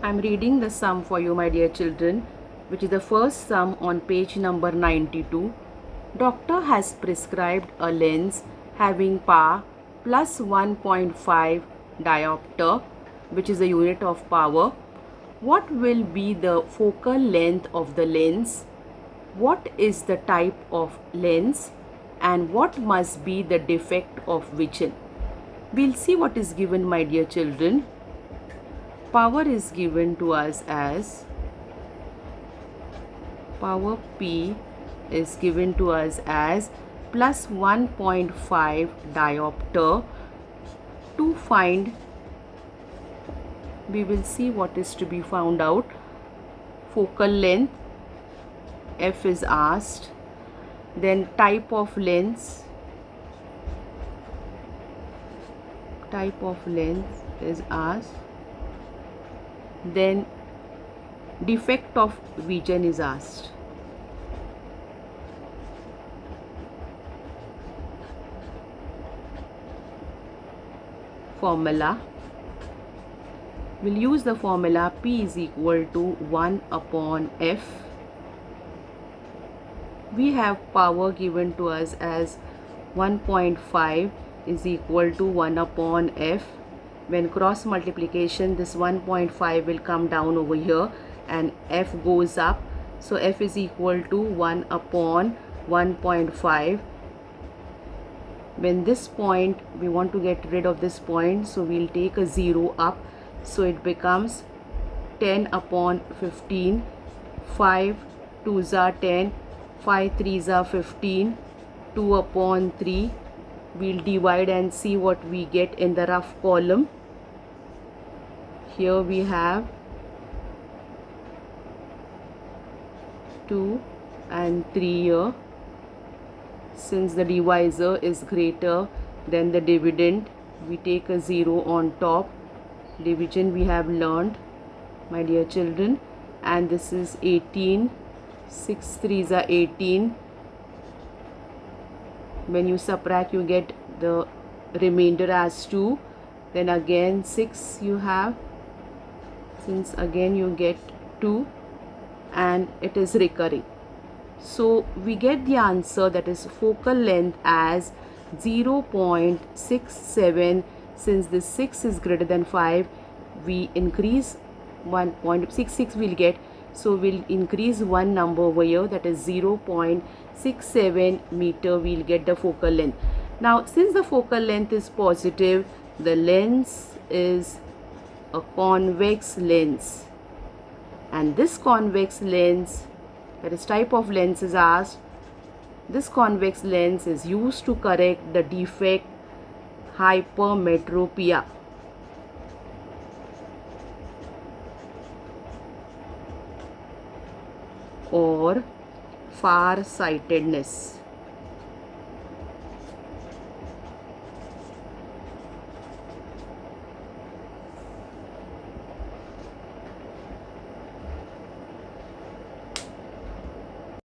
I'm reading the sum for you, my dear children, which is the first sum on page number 92. Doctor has prescribed a lens having power plus 1.5 diopter, which is a unit of power. What will be the focal length of the lens? What is the type of lens? And what must be the defect of vision? We'll see what is given, my dear children. Power is given to us as power P is given to us as plus 1.5 diopter. To find, we will see what is to be found out. Focal length F is asked, then type of lens is asked, then defect of vision is asked. Formula, we'll use the formula P is equal to 1 upon F. We have power given to us as 1.5 is equal to 1 upon F. When cross multiplication, this 1.5 will come down over here and F goes up. So F is equal to 1 upon 1.5. When this point, we want to get rid of this point, so we'll take a 0 up. So it becomes 10 upon 15. 5 2s are 10. 5 3s are 15. 2 upon 3. We'll divide and see what we get in the rough column. Here we have 2 and 3 here. Since the divisor is greater than the dividend, we take a 0 on top. Division we have learned, my dear children, and this is 18. 6 3s are 18. When you subtract, you get the remainder as 2. Then again 6 you have, since again you get 2, and it is recurring. So we get the answer, that is focal length, as 0.67. Since this 6 is greater than 5, we increase 1.66 we'll get. So we'll increase one number over here, that is 0.67 meter. We'll get the focal length. Now since the focal length is positive, the lens is a convex lens, and this convex lens, that is type of lens is asked. This convex lens is used to correct the defect hypermetropia. Or far-sightedness.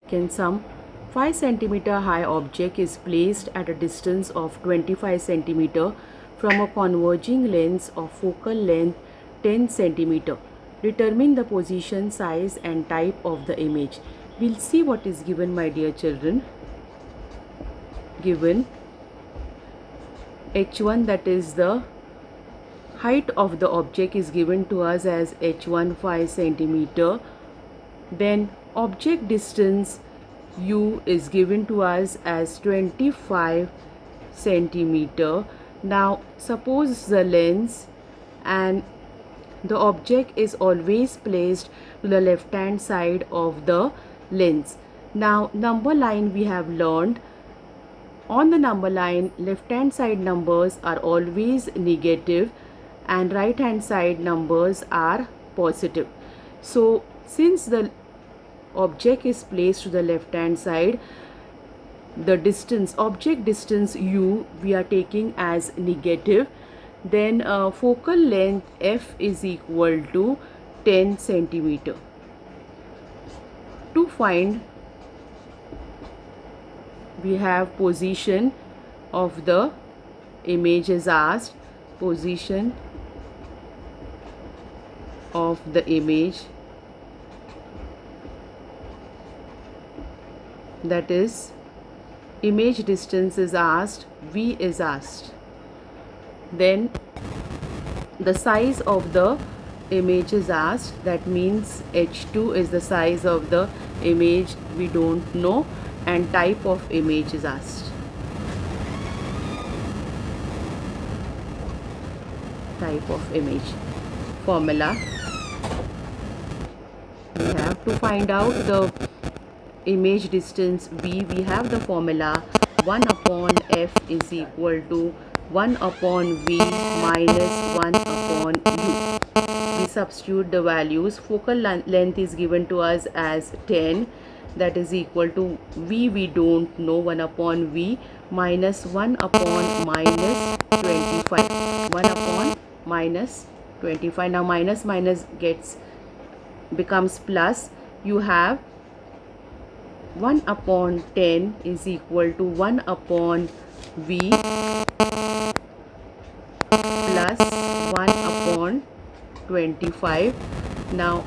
Second sum, 5 cm high object is placed at a distance of 25 cm from a converging lens of focal length 10 cm. Determine the position, size and type of the image. We'll see what is given, my dear children. Given h1, that is the height of the object, is given to us as h1 5 cm. Then object distance u is given to us as 25 cm. Now suppose the lens and the object is always placed to the left hand side of the lens. Now number line we have learned. On the number line, left hand side numbers are always negative and right hand side numbers are positive. So since the object is placed to the left hand side, the distance, object distance u, we are taking as negative. Then focal length f is equal to 10 cm. To find, we have position of the image is asked. Position of the image, that is image distance is asked, V is asked. Then the size of the image is asked, that means H2 is the size of the image, we don't know, and type of image is asked. Type of image. Formula, we have to find out the image distance V. We have the formula 1 upon F is equal to 1 upon V minus 1 upon U. We substitute the values. Focal length is given to us as 10, that is equal to V, we don't know, 1 upon V minus 1 upon minus 25. 1 upon minus 25. Now minus minus becomes plus. You have 1 upon 10 is equal to 1 upon V plus 1 upon 25. Now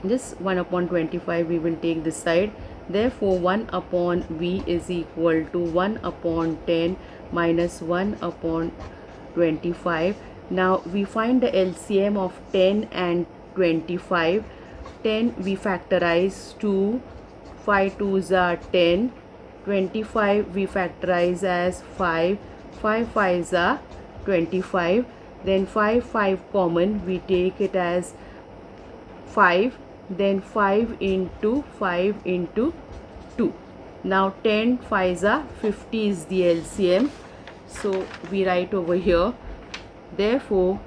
this 1 upon 25 we will take this side. Therefore 1 upon V is equal to 1 upon 10 minus 1 upon 25. Now we find the LCM of 10 and 25. 10 we factorize to 5 2s are 10. 25 we factorize as 5. 5 5s are 25. Then 5 5 common, we take it as 5. Then 5 into 5 into 2. Now 10 5s are 50 is the LCM. So we write over here, therefore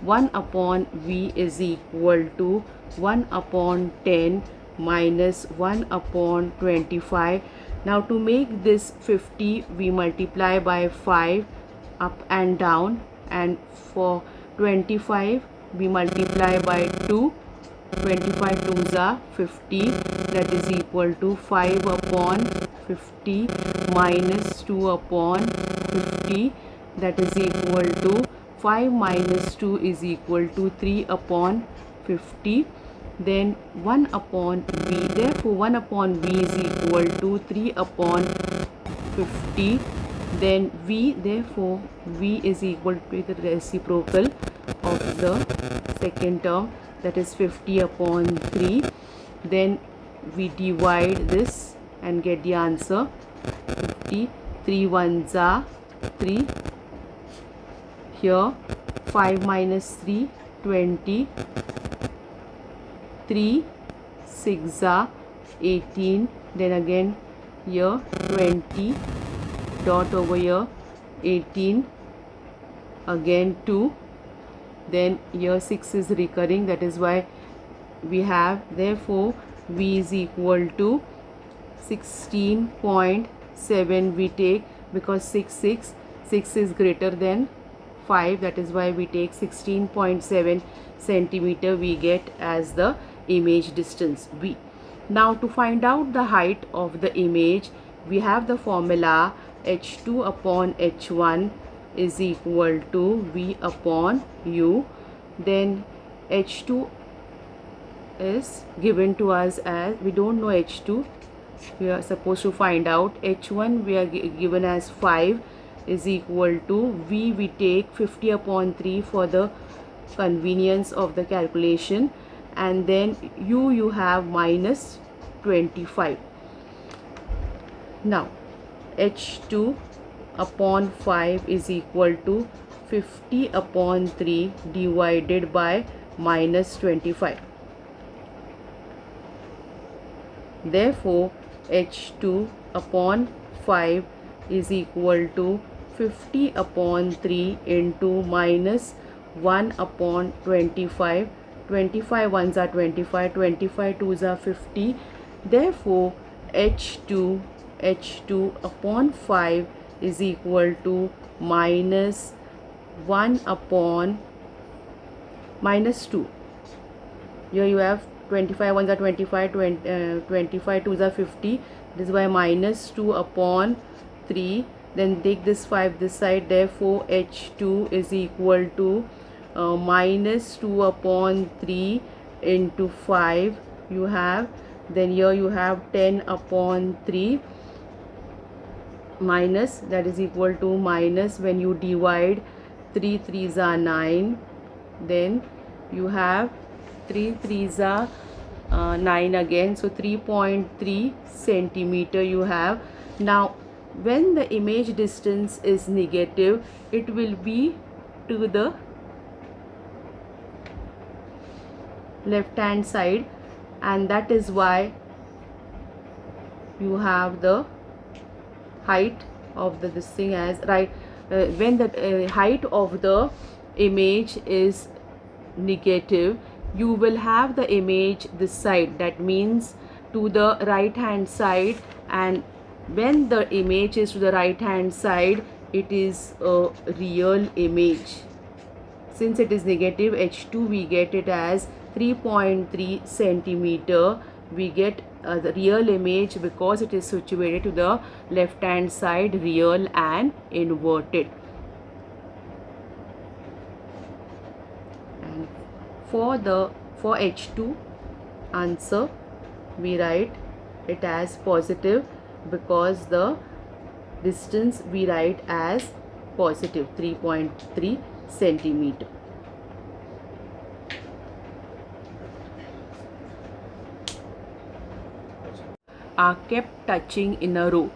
1 upon V is equal to 1 upon 10 minus 1 upon 25. Now to make this 50, we multiply by 5 up and down, and for 25 we multiply by 2. 25 2s are 50, that is equal to 5 upon 50 minus 2 upon 50, that is equal to 5 minus 2 is equal to 3 upon 50. Then 1 upon V, therefore 1 upon V is equal to 3 upon 50. Then V, therefore V is equal to the reciprocal of the second term, that is 50 upon 3. Then we divide this and get the answer 50. 3 1s are 3. Here 5 minus 3 20. 3 6 are 18. Then again here 20, dot over here 18, again 2. Then here 6 is recurring, that is why we have, therefore V is equal to 16.7 we take, because 6 is greater than 5, that is why we take 16.7 centimeter we get as the image distance V. Now to find out the height of the image, we have the formula H2 upon H1 is equal to V upon U. Then H2 is given to us as, we don't know H2, we are supposed to find out. H1 we are given as 5 is equal to V, we take 50 upon 3 for the convenience of the calculation, and then U you have minus 25. Now H2 upon 5 is equal to 50 upon 3 divided by minus 25. Therefore H2 upon 5 is equal to 50 upon 3 into minus 1 upon 25. 25 1s are 25, 25 2s are 50. Therefore H2 upon 5 is equal to minus 1 upon minus 2. Here you have 25 1s are 25, 25 2s are 50. This is why minus 2 upon 3. Then take this 5 this side. Therefore H2 is equal to minus 2 upon 3 into 5 you have. Then here you have 10 upon 3 minus, that is equal to minus, when you divide 3 3s are 9, then you have 3 3s are 9 again, so 3.3 centimeter you have. Now when the image distance is negative, it will be to the left hand side, and that is why you have the height of this thing as right. When the height of the image is negative, you will have the image this side, that means to the right hand side, and when the image is to the right hand side, it is a real image. Since it is negative, H2 we get it as 3.3 centimeter. We get the real image because it is situated to the left hand side, real and inverted. And for H2 answer, we write it as positive because the distance we write as positive 3.3 centimeter. Are kept touching in a row.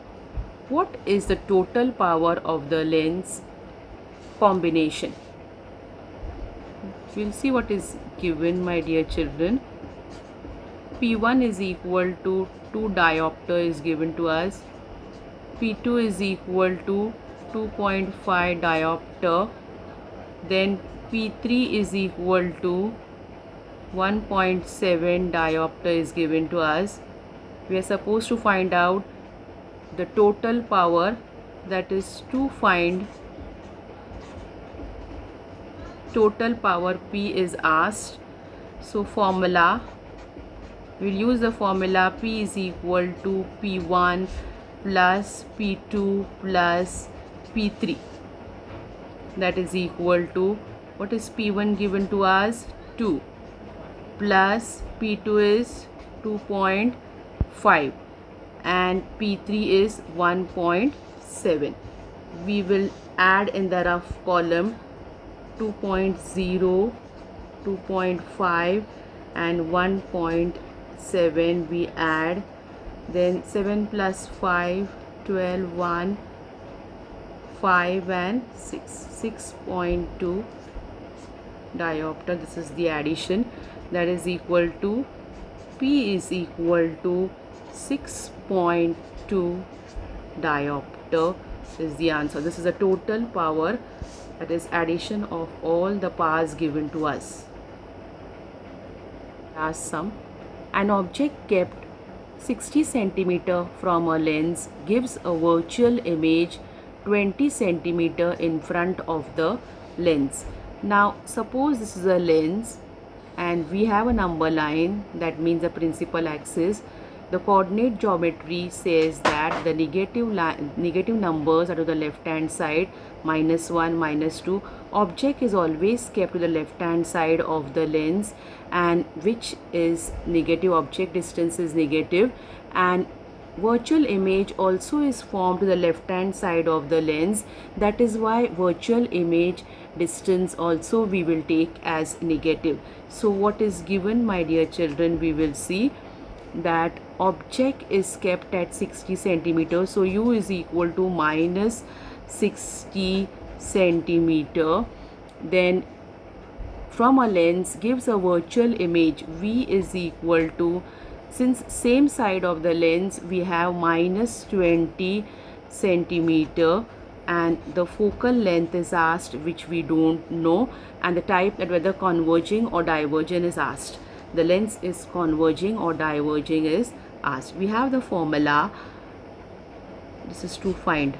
What is the total power of the lens combination? We'll see what is given, my dear children. P1 is equal to 2 diopter is given to us. P2 is equal to 2.5 diopter. Then P3 is equal to 1.7 diopter is given to us. We are supposed to find out the total power, that is to find total power P is asked. So formula, we'll use the formula P is equal to P1 plus P2 plus P3, that is equal to, what is P1 given to us? 2 plus P2 is 2.5 and P3 is 1.7. We will add in the rough column 2.0, 2.5 and 1.7 we add. Then 7 plus 5, 12, 1, 5 and 6, 6.2 diopter. This is the addition, that is equal to P is equal to 6.2 diopter is the answer. This is the total power, that is addition of all the powers given to us. Last sum. An object kept 60 centimeter from a lens gives a virtual image 20 centimeter in front of the lens. Now suppose this is a lens and we have a number line, that means the principal axis. The coordinate geometry says that the negative numbers are to the left hand side, -1, -2. Object is always kept to the left hand side of the lens, and which is negative, object distance is negative, and virtual image also is formed to the left hand side of the lens. That is why virtual image distance also we will take as negative. So what is given, my dear children, we will see that object is kept at 60 centimeters. So U is equal to minus 60 centimeter. Then from a lens gives a virtual image V is equal to, since same side of the lens we have minus 20 centimeter, and the focal length is asked, which we don't know, and the type, that whether converging or diverging is asked. The lens is converging or diverging is asked. We have the formula. This is to find.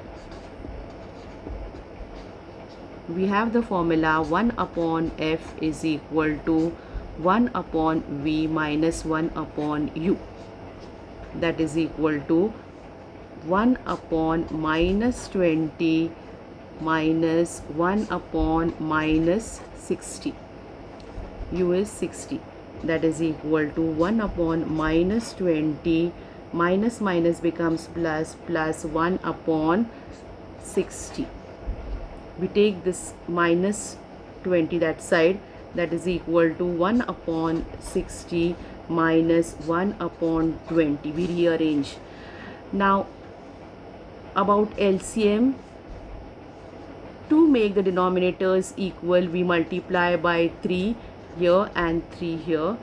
We have the formula 1 upon F is equal to 1 upon V minus 1 upon U. That is equal to 1 upon minus 20 minus 1 upon minus 60. U is 60. That is equal to 1 upon minus 20. Minus minus becomes plus, plus 1 upon 60. We take this minus 20 that side, that is equal to 1 upon 60 minus 1 upon 20. We rearrange. Now about LCM, to make the denominators equal, we multiply by 3 here and 3 here.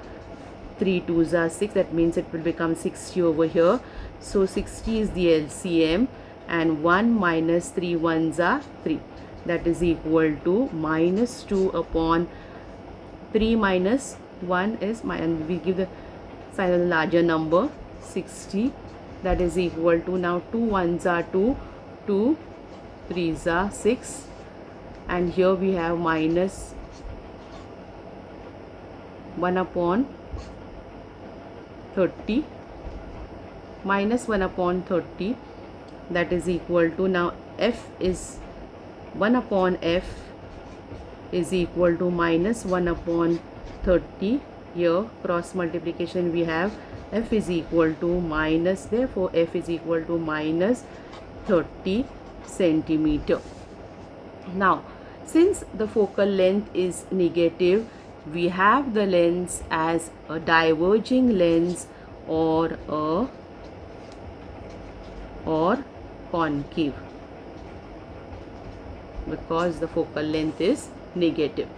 3 2s are 6, that means it will become 60 over here. So 60 is the LCM, and 1 minus 3 1s are 3. That is equal to minus 2 upon 3 minus 1 is minus, and we give the sign of the larger number, 60. That is equal to, now 2 1s are 2, 2 3s are 6, and here we have minus 1 upon 30, minus 1 upon 30, that is equal to, now f is 1 upon f is equal to minus 1 upon 30. Here cross multiplication we have f is equal to minus, therefore f is equal to minus 30 centimeter. Now since the focal length is negative, we have the lens as a diverging lens or concave, because the focal length is negative.